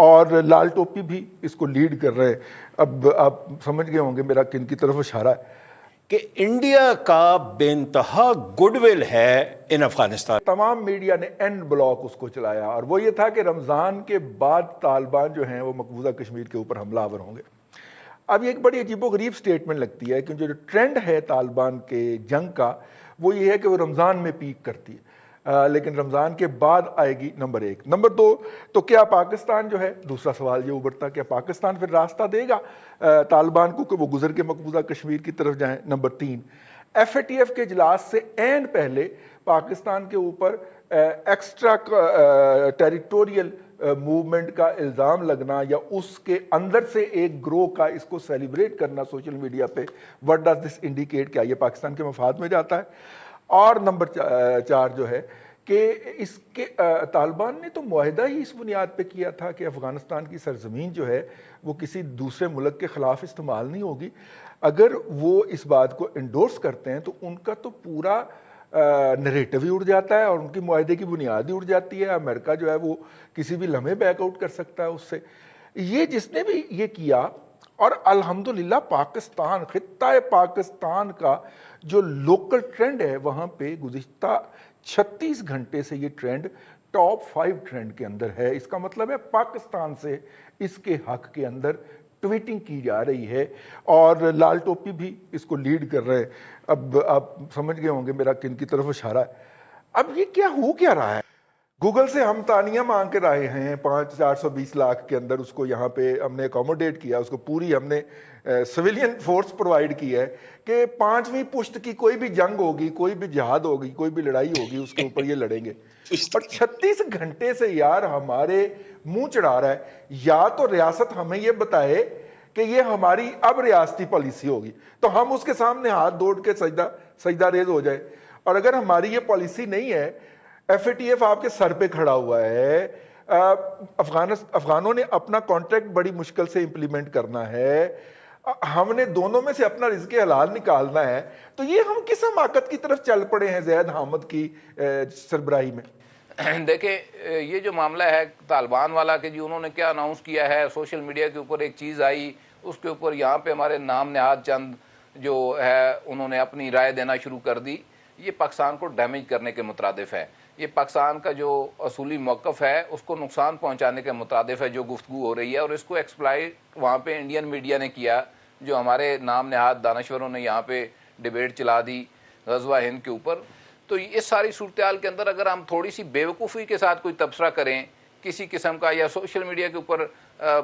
اور لال ٹوپی بھی اس کو لیڈ کر رہے ہیں. اب آپ سمجھ گئے ہوں گے میرا کن کی طرف اشارہ ہے کہ انڈیا کا بے انتہا گڈ ول ہے ان افغانستان. تمام میڈیا نے اینڈ بلاک اس کو چلایا، اور وہ یہ تھا کہ رمضان کے بعد طالبان جو ہیں وہ مقبوضہ کشمیر کے اوپر حملہ آور ہوں گے. اب یہ ایک بڑی عجیب و غریب سٹیٹمنٹ لگتی ہے کہ جو ٹرینڈ ہے طالبان کے جنگ کا وہ یہ ہے کہ وہ رمضان میں پیک کرتی ہے، لیکن رمضان کے بعد آئے گی نمبر 1. نمبر 2 تو کیا پاکستان جو ہے، دوسرا سوال یہ ابھرتا کیا پاکستان پھر راستہ دے گا طالبان کو کہ وہ گزر کے مقبوضہ کشمیر کی طرف جائیں. Number 3 F A T F کے اجلاس سے عین پہلے پاکستان کے اوپر ایکسٹرا ٹیریٹوریل موومنٹ کا الزام لگنا یا اس کے اندر سے ایک گروہ کا اس کو سیلیبریٹ کرنا سوشل میڈیا پہ، وٹ ڈز دس انڈیکیٹ؟ کیا یہ پاکستان کے مفاد میں جاتا ہے؟ اور نمبر 4 جو ہے کہ اس کے طالبان نے تو معاہدہ ہی اس بنیاد پہ کیا تھا کہ افغانستان کی سرزمین جو ہے وہ کسی دوسرے ملک کے خلاف استعمال نہیں ہوگی. اگر وہ اس بات کو انڈورس کرتے ہیں تو ان کا تو پورا نریٹو ہی اڑ جاتا ہے اور ان کی معاہدے کی بنیاد ہی اڑ جاتی ہے. امریکہ جو ہے وہ کسی بھی لمحے بیک آؤٹ کر سکتا ہے اس سے. یہ جس نے بھی یہ کیا، اور الحمدللہ پاکستان، خطہ پاکستان کا جو لوکل ٹرینڈ ہے وہاں پہ گزشتہ 36 گھنٹے سے یہ ٹرینڈ ٹاپ 5 ٹرینڈ کے اندر ہے. اس کا مطلب ہے پاکستان سے اس کے حق کے اندر ٹویٹنگ کی جا رہی ہے، اور لال ٹوپی بھی اس کو لیڈ کر رہے ہیں. اب آپ سمجھ گئے ہوں گے میرا کن کی طرف اشارہ ہے. اب یہ کیا رہا ہے؟ گوگل سے ہم تانیہ مانگ کے رہے ہیں 420 لاکھ کے اندر، اس کو یہاں پہ ہم نے اکوموڈیٹ کیا، اس کو پوری ہم نے سویلین فورس پرووائڈ کی ہے کہ 5ویں پشت کی کوئی بھی جنگ ہوگی، کوئی بھی جہاد ہوگی، کوئی بھی لڑائی ہوگی، اس کے اوپر یہ لڑیں گے. اور 36 گھنٹے سے یار ہمارے منہ چڑھا رہا ہے. یا تو ریاست ہمیں یہ بتائے کہ یہ ہماری اب ریاستی پالیسی ہوگی تو ہم اس کے سامنے ہاتھ دوڑ کے سجدہ ریز ہو جائے. اور اگر ہماری یہ پالیسی نہیں ہے، ایف اے ٹی ایف آپ کے سر پہ کھڑا ہوا ہے، افغانوں نے اپنا کانٹریکٹ بڑی مشکل سے امپلیمنٹ کرنا ہے، ہم نے دونوں میں سے اپنا رزق حلال نکالنا ہے، تو یہ ہم کس حماقت کی طرف چل پڑے ہیں زید حامد کی سربراہی میں؟ دیکھیں یہ جو معاملہ ہے طالبان والا کہ جی انہوں نے کیا اناؤنس کیا ہے، سوشل میڈیا کے اوپر ایک چیز آئی، اس کے اوپر یہاں پہ ہمارے نام نہاد چند جو ہے انہوں نے اپنی رائے دینا شروع کر دی. یہ پاکستان کو ڈیمیج کرنے کے مترادف ہے. یہ پاکستان کا جو اصولی موقف ہے اس کو نقصان پہنچانے کے مترادف ہے جو گفتگو ہو رہی ہے. اور اس کو ایکسپلائٹ وہاں پہ انڈین میڈیا نے کیا، جو ہمارے نام نہاد دانشوروں نے یہاں پہ ڈیبیٹ چلا دی غزوہ ہند کے اوپر. تو اس ساری صورتحال کے اندر اگر ہم تھوڑی سی بیوقوفی کے ساتھ کوئی تبصرہ کریں کسی قسم کا، یا سوشل میڈیا کے اوپر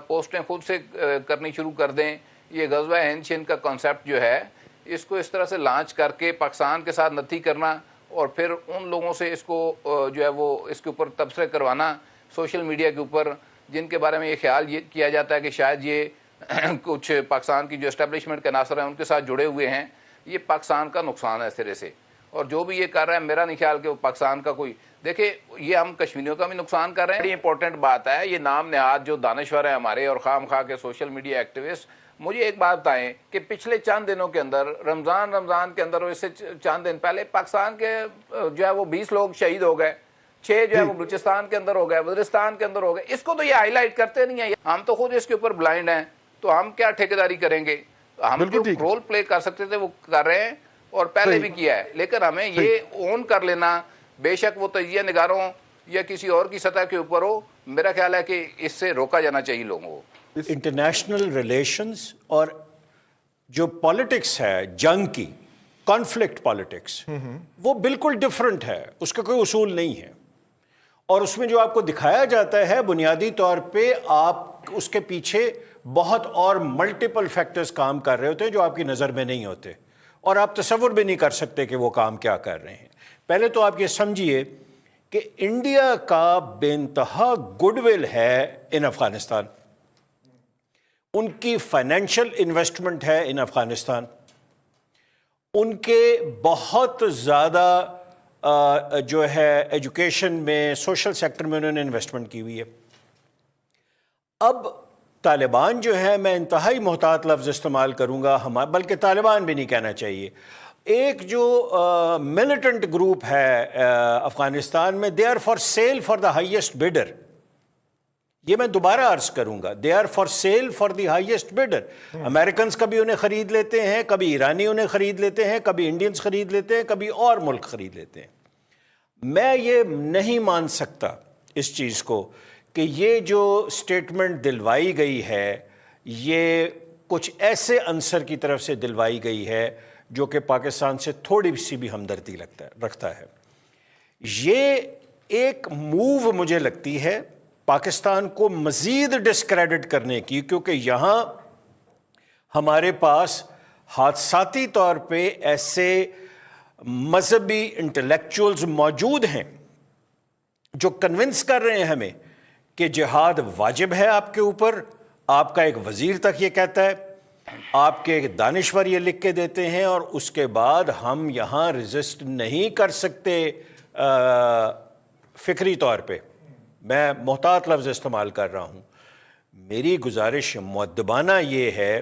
پوسٹیں خود سے کرنی شروع کر دیں، یہ غزوہ ہند شند کا کانسیپٹ جو ہے اس کو اس طرح سے لانچ کر کے پاکستان کے ساتھ نتھی کرنا اور پھر ان لوگوں سے اس کو جو ہے وہ اس کے اوپر تبصرے کروانا سوشل میڈیا کے اوپر، جن کے بارے میں یہ خیال یہ کیا جاتا ہے کہ شاید یہ کچھ پاکستان کی جو اسٹیبلشمنٹ کے عناصر ہیں ان کے ساتھ جڑے ہوئے ہیں، یہ پاکستان کا نقصان ہے سرے سے. اور جو بھی یہ کر رہا ہے میرا نہیں خیال کہ وہ پاکستان کا کوئی، دیکھیں یہ ہم کشمیریوں کا بھی نقصان کر رہے ہیں. بڑی امپورٹنٹ بات ہے، یہ نام نہاد جو دانشور ہیں ہمارے اور خام خواہ کے سوشل میڈیا ایکٹیوسٹ، مجھے ایک بات بتائیں کہ پچھلے چند دنوں کے اندر رمضان کے اندر، اس سے چند دن پہلے پاکستان کے جو ہے وہ 20 لوگ شہید ہو گئے، 6 جو ہے وہ بلوچستان کے اندر ہو گئے، وزیرستان کے اندر ہو گئے. اس کو تو یہ ہائی لائٹ کرتے نہیں ہیں. ہم تو خود اس کے اوپر بلائنڈ ہیں، تو ہم کیا ٹھیکیداری کریں گے؟ ہم جو رول پلے کر سکتے تھے وہ کر رہے ہیں اور پہلے بھی کیا ہے، لیکن ہمیں یہ اون کر لینا، بے شک وہ تجزیہ نگاروں یا کسی اور کی سطح کے اوپر ہو، میرا خیال ہے کہ اس سے روکا جانا چاہیے لوگوں کو. انٹرنیشنل ریلیشنز اور جو پالیٹکس ہے جنگ کی، کانفلکٹ پالیٹکس، وہ بالکل ڈیفرنٹ ہے، اس کا کوئی اصول نہیں ہے. اور اس میں جو آپ کو دکھایا جاتا ہے بنیادی طور پہ آپ اس کے پیچھے بہت اور ملٹیپل فیکٹرز کام کر رہے ہوتے ہیں جو آپ کی نظر میں نہیں ہوتے، اور آپ تصور بھی نہیں کر سکتے کہ وہ کام کیا کر رہے ہیں. پہلے تو آپ یہ سمجھیے کہ انڈیا کا بے انتہا گڈ ول ہے ان افغانستان، ان کی فائنینشیل انویسٹمنٹ ہے ان افغانستان، ان کے بہت زیادہ جو ہے ایجوکیشن میں، سوشل سیکٹر میں انہوں نے انویسٹمنٹ کی ہوئی ہے. اب طالبان جو ہے، میں انتہائی محتاط لفظ استعمال کروں گا، بلکہ طالبان بھی نہیں کہنا چاہیے، ایک جو ملیٹنٹ گروپ ہے افغانستان میں، they are for sale for the highest bidder. یہ میں دوبارہ عرض کروں گا, they are for sale for the highest bidder. Americans کبھی انہیں خرید لیتے ہیں, کبھی ایرانی انہیں خرید لیتے ہیں, کبھی انڈینز خرید لیتے ہیں, کبھی اور ملک خرید لیتے ہیں. میں یہ نہیں مان سکتا اس چیز کو کہ یہ جو سٹیٹمنٹ دلوائی گئی ہے یہ کچھ ایسے عنصر کی طرف سے دلوائی گئی ہے جو کہ پاکستان سے تھوڑی سی بھی ہمدردی رکھتا ہے. یہ ایک موو مجھے لگتی ہے پاکستان کو مزید ڈسکریڈٹ کرنے کی, کیونکہ یہاں ہمارے پاس حادثاتی طور پہ ایسے مذہبی انٹلیکچوئلز موجود ہیں جو کنونس کر رہے ہیں ہمیں کہ جہاد واجب ہے آپ کے اوپر. آپ کا ایک وزیر تک یہ کہتا ہے, آپ کے ایک دانشور یہ لکھ کے دیتے ہیں, اور اس کے بعد ہم یہاں ریزسٹ نہیں کر سکتے فکری طور پہ. میں محتاط لفظ استعمال کر رہا ہوں. میری گزارش مؤدبانہ یہ ہے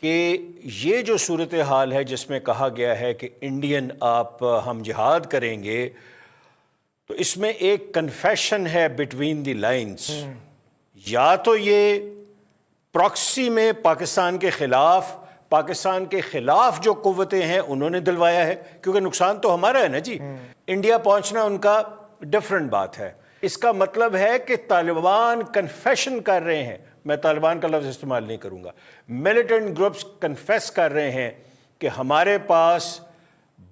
کہ یہ جو صورتحال ہے جس میں کہا گیا ہے کہ انڈین آپ ہم جہاد کریں گے, تو اس میں ایک کنفیشن ہے بٹوین دی لائنز. یا تو یہ پراکسی میں پاکستان کے خلاف جو قوتیں ہیں انہوں نے دلوایا ہے, کیونکہ نقصان تو ہمارا ہے نا جی. انڈیا پہنچنا ان کا ڈیفرنٹ بات ہے. اس کا مطلب ہے کہ طالبان کنفیشن کر رہے ہیں, میں طالبان کا لفظ استعمال نہیں کروں گا, ملیٹنٹ گروپس کنفیس کر رہے ہیں کہ ہمارے پاس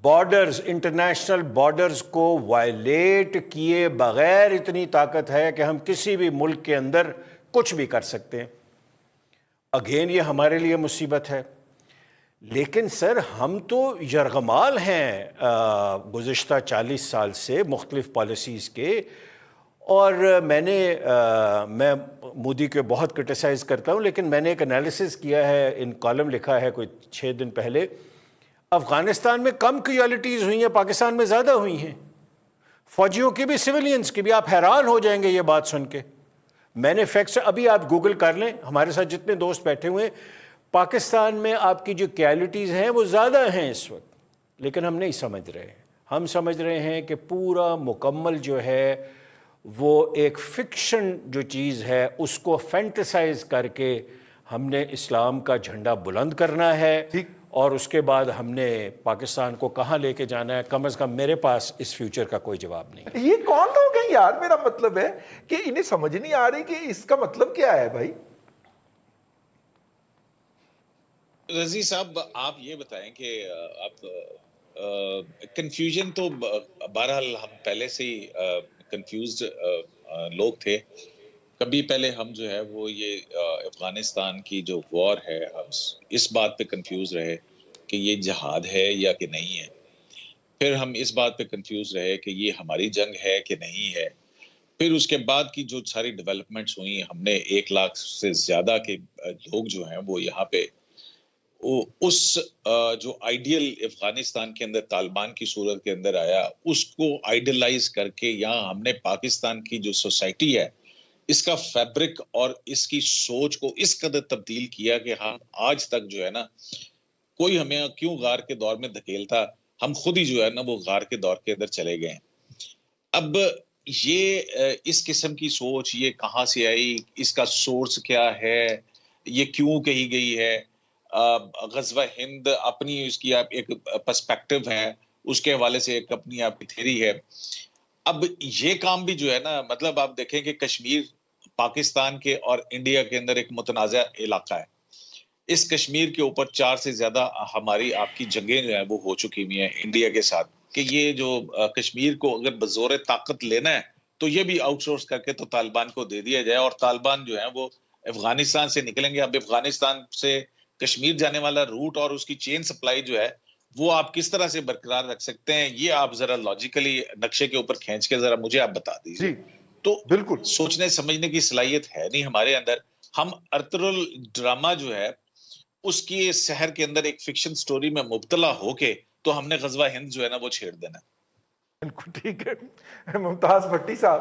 بارڈرز, انٹرنیشنل بارڈرز کو وائلیٹ کیے بغیر اتنی طاقت ہے کہ ہم کسی بھی ملک کے اندر کچھ بھی کر سکتے ہیں. اگین یہ ہمارے لیے مصیبت ہے. لیکن سر ہم تو یرغمال ہیں گزشتہ 40 سال سے مختلف پالیسیز کے, اور میں مودی کے بہت کرٹیسائز کرتا ہوں, لیکن میں نے ایک انالیسس کیا ہے, ان کالم لکھا ہے کوئی 6 دن پہلے. افغانستان میں کم کیوالٹیز ہوئی ہیں, پاکستان میں زیادہ ہوئی ہیں, فوجیوں کی بھی سویلینز کی بھی. آپ حیران ہو جائیں گے یہ بات سن کے. میں نے فیکٹس ابھی آپ گوگل کر لیں, ہمارے ساتھ جتنے دوست بیٹھے ہوئے ہیں, پاکستان میں آپ کی جو کیوالٹیز ہیں وہ زیادہ ہیں اس وقت, لیکن ہم نہیں سمجھ رہے ہیں. ہم سمجھ رہے ہیں کہ پورا مکمل جو ہے وہ ایک فکشن جو چیز ہے اس کو فینٹیسائز کر کے ہم نے اسلام کا جھنڈا بلند کرنا ہے, اور اس کے بعد ہم نے پاکستان کو کہاں لے کے جانا ہے. کم از کم میرے پاس اس فیوچر کا کوئی جواب نہیں. یہ کون لوگ ہیں یار؟ میرا مطلب ہے کہ انہیں سمجھ نہیں آ رہی کہ اس کا مطلب کیا ہے بھائی. رضی صاحب آپ یہ بتائیں کہ آپ کنفیوژن تو بہرحال ہم پہلے سے ہی کنفیوزڈ لوگ تھے. کبھی پہلے ہم جو ہے وہ یہ افغانستان کی جو وار ہے ہم اس بات پہ کنفیوز رہے کہ یہ جہاد ہے یا کہ نہیں ہے. پھر ہم اس بات پہ کنفیوز رہے کہ یہ ہماری جنگ ہے کہ نہیں ہے. پھر اس کے بعد کی جو ساری ڈیولپمنٹس ہوئی, ہم نے 1 لاکھ سے زیادہ کے لوگ جو ہیں وہ یہاں پہ اس جو آئیڈیل افغانستان کے اندر طالبان کی صورت کے اندر آیا, اس کو آئیڈیلائز کر کے یہاں ہم نے پاکستان کی جو سوسائٹی ہے اس کا فیبرک اور اس کی سوچ کو اس قدر تبدیل کیا کہ ہم آج تک جو ہے نا, کوئی ہمیں کیوں غار کے دور میں دھکیلتا, ہم خود ہی جو ہے نا وہ غار کے دور کے اندر چلے گئے. اب یہ اس قسم کی سوچ یہ کہاں سے آئی, اس کا سورس کیا ہے, یہ کیوں کہی گئی ہے. غزوہ ہند اپنی اس کی ایک پرسپیکٹو ہے, اس کے حوالے سے ایک اپنی آپ کی تھیری ہے. اب یہ کام بھی جو ہے نا, مطلب آپ دیکھیں کہ کشمیر پاکستان کے اور انڈیا کے اندر ایک متنازع علاقہ ہے. اس کشمیر کے اوپر 4 سے زیادہ ہماری آپ کی جنگیں جو ہیں وہ ہو چکی ہوئی ہیں انڈیا کے ساتھ, کہ یہ جو کشمیر کو اگر بزور طاقت لینا ہے تو یہ بھی آؤٹ سورس کر کے تو طالبان کو دے دیا جائے, اور طالبان جو ہیں وہ افغانستان سے نکلیں گے. اب افغانستان سے کشمیر جانے والا روٹ اور اس کی چین سپلائی جو ہے وہ آپ کس طرح سے برقرار رکھ سکتے ہیں, یہ آپ ذرا لاجیکلی نقشے کے اوپر کھینچ کے ذرا مجھے آپ بتا دیجیے. تو بالکل سوچنے سمجھنے کی صلاحیت ہے نہیں ہمارے اندر. ہم ارطغرل ڈرامہ جو ہے اس کی سحر کے اندر ایک فکشن سٹوری میں مبتلا ہو کے تو ہم نے غزوہ ہند جو ہے نا وہ چھیڑ دینا. بالکل ٹھیک ہے. ممتاز بھٹی صاحب,